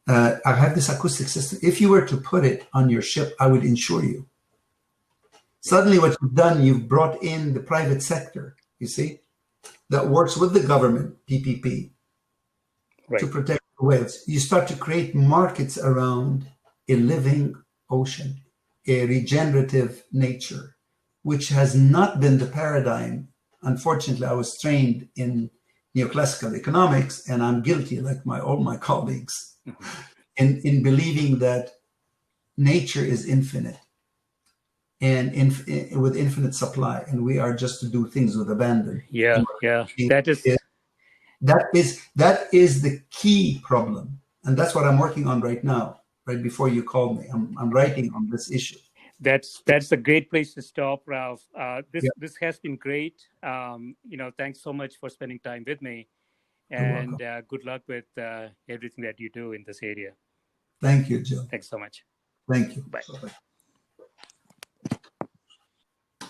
I have this acoustic system. If you were to put it on your ship, I would insure you. Suddenly what you've done, you've brought in the private sector, you see, that works with the government, PPP, right. to protect the whales. You start to create markets around a living ocean, a regenerative nature, which has not been the paradigm. Unfortunately, I was trained in neoclassical economics, and I'm guilty, like all my colleagues, in believing that nature is infinite and with infinite supply, and we are just to do things with abandon. Yeah, yeah. That is the key problem, and that's what I'm working on right now. Right before you called me, I'm writing on this issue. That's a great place to stop, Ralph. This has been great. Thanks so much for spending time with me, and good luck with everything that you do in this area. Thank you, Jill. Thanks so much. Thank you. Bye. Bye-bye.